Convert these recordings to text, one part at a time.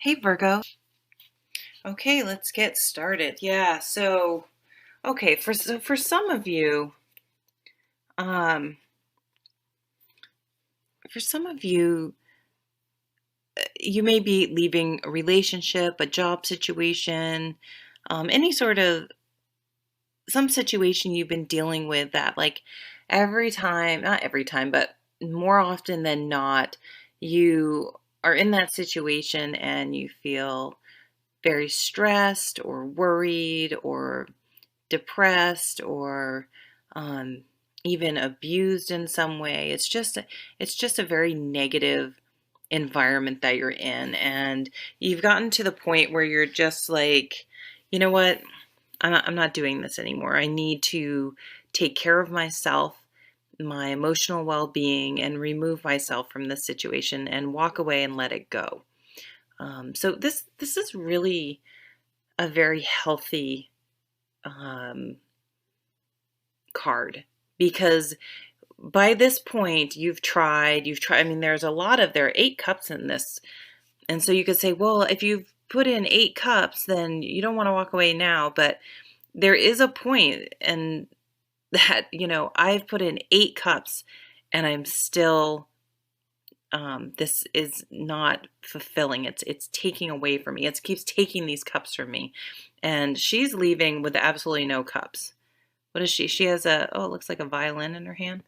Hey Virgo. Okay, let's get started. Yeah, okay, for some of you, um for some of you you may be leaving a relationship, a job situation, any sort of some situation you've been dealing with that like every time, not every time, but more often than not, you are in that situation and you feel very stressed or worried or depressed or um, even abused in some way. It's just a very negative environment that you're in, and you've gotten to the point where you're just like, you know what? I'm not doing this anymore. I need to take care of myself, my emotional well-being, and remove myself from this situation and walk away and let it go. So this is really a very healthy um, card because by this point you've tried. I mean, there are 8 cups in this, and so you could say, well, if you've put in 8 cups, then you don't want to walk away now. But there is a point, and that, I've put in 8 cups and I'm still this is not fulfilling. It's taking away from me. It keeps taking these cups from me, and she's leaving with absolutely no cups. What is she? She has it looks like a violin in her hand.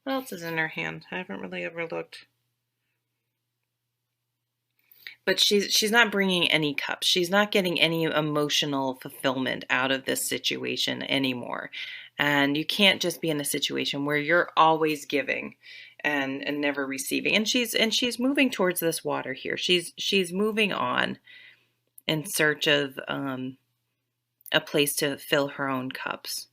What else is in her hand? I haven't really ever looked. But she's not bringing any cups. She's not getting any emotional fulfillment out of this situation anymore. And you can't just be in a situation where you're always giving and never receiving. And she's moving towards this water here. She's moving on in search of a place to fill her own cups.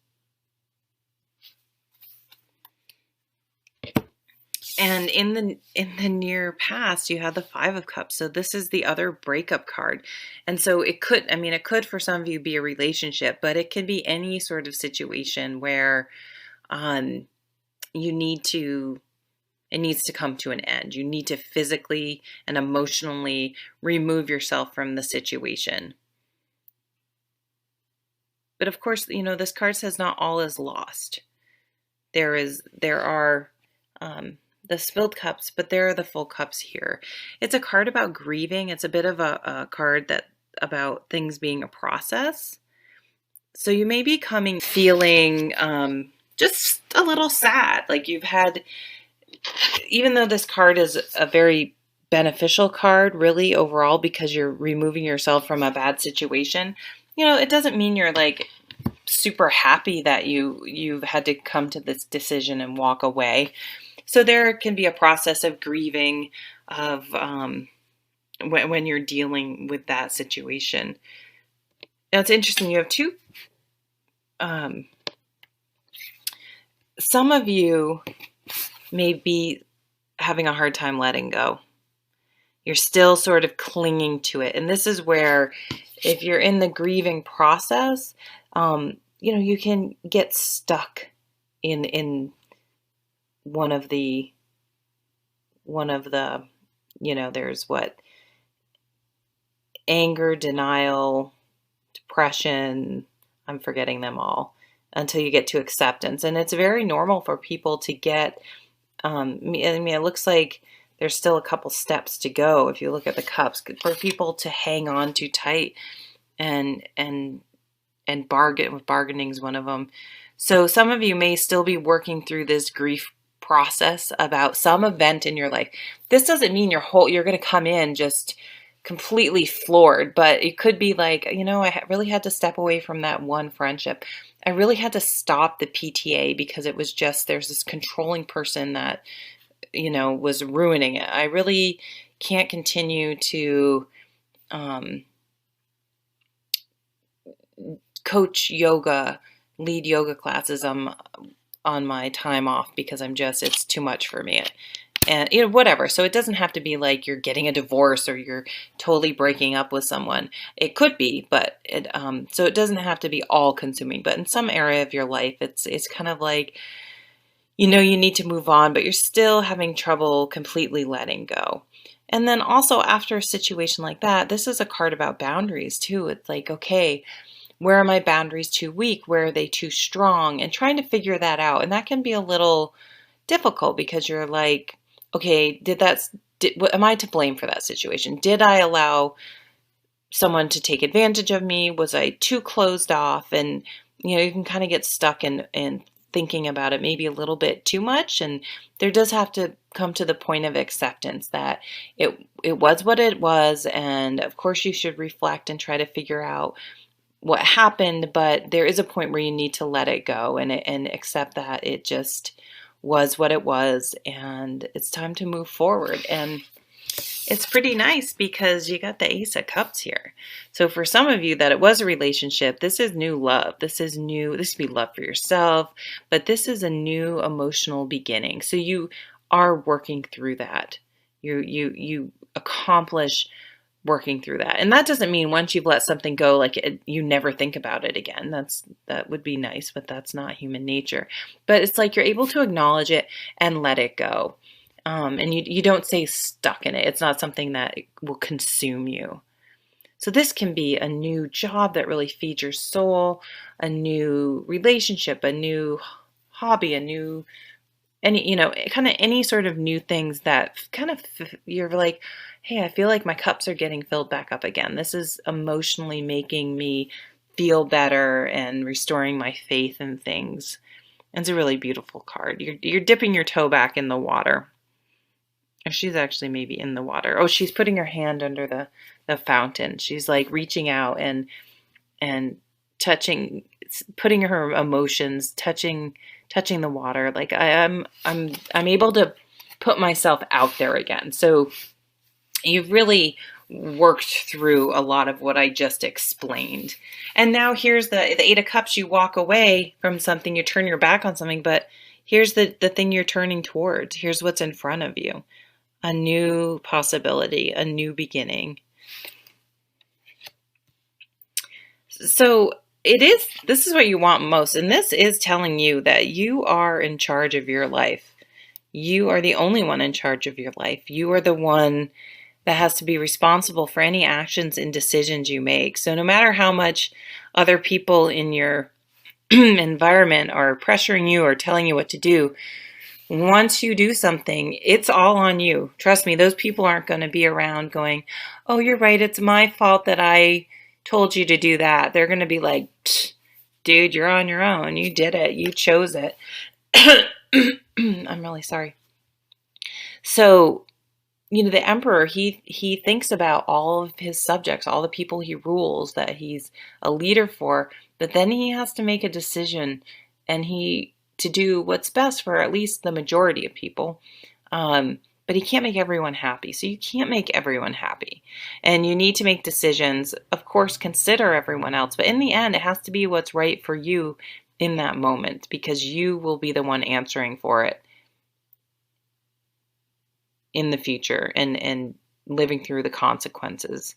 And in the near past, you had the 5 of cups. So this is the other breakup card. And so it could for some of you be a relationship, but it can be any sort of situation where um, you need to, it needs to come to an end. You need to physically and emotionally remove yourself from the situation. But of course, this card says not all is lost. There are the spilled cups, but there are the full cups here. It's a card about grieving. It's a bit of a card that about things being a process. So you may be feeling just a little sad. Like you've had, even though this card is a very beneficial card, really overall, because you're removing yourself from a bad situation. It doesn't mean you're like super happy that you've had to come to this decision and walk away. So there can be a process of grieving of when you're dealing with that situation. Now it's interesting. You have two. Some of you may be having a hard time letting go. You're still sort of clinging to it, and this is where, if you're in the grieving process, you can get stuck in one of the there's anger, denial, depression, I'm forgetting them all, until you get to acceptance. And it's very normal for people to get it looks like there's still a couple steps to go if you look at the cups, for people to hang on too tight and bargaining is one of them. So some of you may still be working through this grief process about some event in your life. This doesn't mean you're going to come in just completely floored, but it could be like, I really had to step away from that one friendship. I really had to stop the PTA because it was just, there's this controlling person that, was ruining it. I really can't continue to coach yoga, lead yoga classes on my time off because it's too much for me. And whatever. So it doesn't have to be like you're getting a divorce or you're totally breaking up with someone. It could be, but so it doesn't have to be all consuming. But in some area of your life, it's kind of like, you need to move on, but you're still having trouble completely letting go. And then also after a situation like that, this is a card about boundaries too. It's like, okay, where are my boundaries too weak? Where are they too strong? And trying to figure that out. And that can be a little difficult because you're like, okay, am I to blame for that situation? Did I allow someone to take advantage of me? Was I too closed off? And you can kind of get stuck in thinking about it maybe a little bit too much. And there does have to come to the point of acceptance that it was what it was. And of course you should reflect and try to figure out what happened, but there is a point where you need to let it go and accept that it just was what it was, and it's time to move forward. And it's pretty nice because you got the Ace of Cups here. So for some of you that it was a relationship, this is new love. This is new. This could be love for yourself, but this is a new emotional beginning. So you are working through that. You accomplish working through that. And that doesn't mean once you've let something go, like you never think about it again. That would be nice, but that's not human nature. But it's like you're able to acknowledge it and let it go. And you don't stay stuck in it. It's not something that will consume you. So this can be a new job that really feeds your soul, a new relationship, a new hobby, kind of any sort of new things that kind of you're like, hey, I feel like my cups are getting filled back up again. This is emotionally making me feel better and restoring my faith in things. It's a really beautiful card. You're dipping your toe back in the water. Or she's actually maybe in the water. Oh, she's putting her hand under the fountain. She's like reaching out and touching, putting her emotions, touching the water. Like I'm able to put myself out there again. So you've really worked through a lot of what I just explained. And now here's the Eight of Cups. You walk away from something, you turn your back on something, but here's the thing you're turning towards. Here's what's in front of you. A new possibility, a new beginning. So this is what you want most. And this is telling you that you are in charge of your life. You are the only one in charge of your life. You are the one that has to be responsible for any actions and decisions you make. So no matter how much other people in your environment are pressuring you or telling you what to do, once you do something, it's all on you. Trust me, those people aren't going to be around going, oh, you're right, it's my fault that I told you to do that. They're going to be like, dude, you're on your own. You did it. You chose it. I'm really sorry. So, the emperor, he thinks about all of his subjects, all the people he rules that he's a leader for, but then he has to make a decision and to do what's best for at least the majority of people. But he can't make everyone happy. So you can't make everyone happy. And you need to make decisions. Of course, consider everyone else. But in the end, it has to be what's right for you in that moment because you will be the one answering for it in the future and living through the consequences.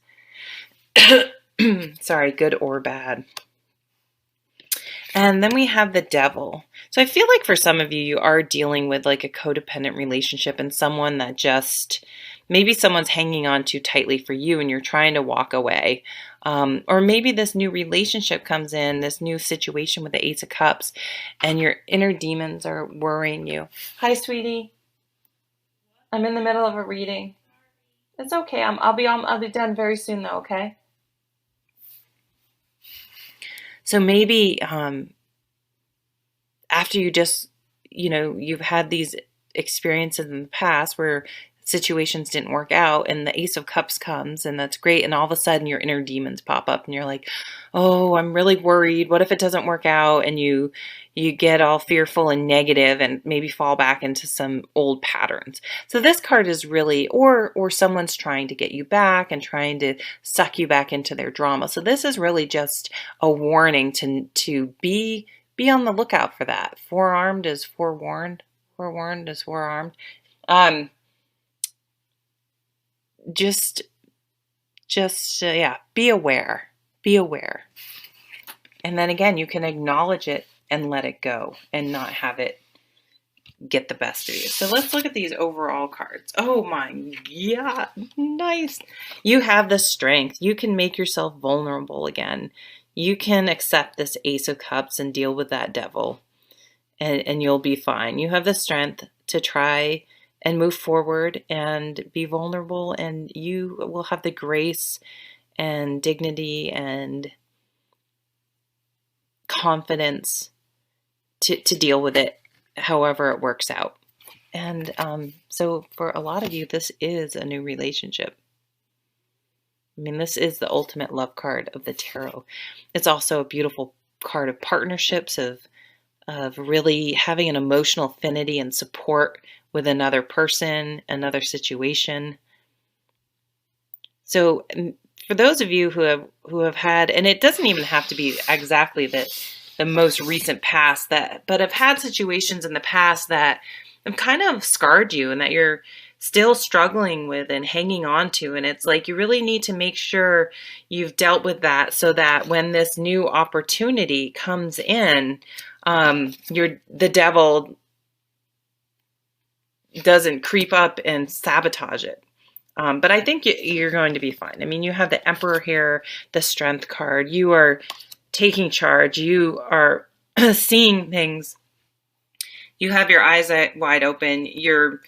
Sorry, good or bad. And then we have the Devil. So I feel like for some of you, you are dealing with like a codependent relationship and someone that maybe someone's hanging on too tightly for you and you're trying to walk away. Or maybe this new relationship comes in, this new situation with the Ace of Cups, and your inner demons are worrying you. Hi, sweetie. I'm in the middle of a reading. It's okay. I'll be done very soon though, okay? So maybe after you've had these experiences in the past where situations didn't work out and the Ace of Cups comes and that's great. And all of a sudden your inner demons pop up and you're like, oh, I'm really worried. What if it doesn't work out? And you get all fearful and negative and maybe fall back into some old patterns. So this card is really, or someone's trying to get you back and trying to suck you back into their drama. So this is really just a warning to be on the lookout for that. Forearmed is forewarned. Forewarned is forearmed. Just be aware. Be aware. And then again, you can acknowledge it and let it go and not have it get the best of you. So let's look at these overall cards. Oh my God, nice. You have the strength. You can make yourself vulnerable again. You can accept this Ace of Cups and deal with that devil, and you'll be fine. You have the strength to try and move forward and be vulnerable, and you will have the grace and dignity and confidence to deal with it however it works out. And so for a lot of you, this is a new relationship. I mean, this is the ultimate love card of the tarot. It's also a beautiful card of partnerships, of really having an emotional affinity and support with another person, another situation. So for those of you who have had, and it doesn't even have to be exactly the most recent past, but have had situations in the past that have kind of scarred you and that you're still struggling with and hanging on to. And it's like you really need to make sure you've dealt with that so that when this new opportunity comes in, the devil doesn't creep up and sabotage it. But I think you're going to be fine. I mean, you have the Emperor here, the Strength card. You are taking charge. You are seeing things. You have your eyes wide open. You're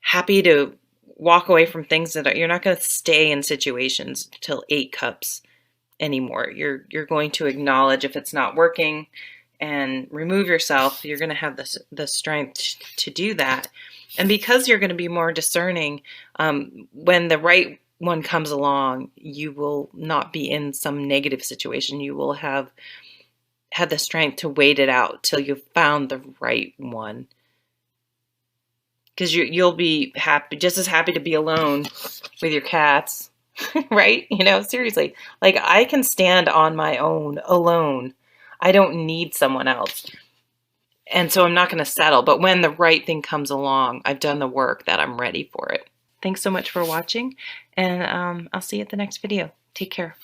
happy to walk away from things that you're not going to stay in situations till 8 cups anymore. You're going to acknowledge if it's not working and remove yourself. You're going to have the strength to do that. And because you're going to be more discerning, when the right one comes along, you will not be in some negative situation. You will have had the strength to wait it out till you've found the right one. Because you'll be happy, just as happy to be alone with your cats, right? You know, seriously. Like, I can stand on my own alone. I don't need someone else. And so I'm not going to settle. But when the right thing comes along, I've done the work that I'm ready for it. Thanks so much for watching. And I'll see you at the next video. Take care.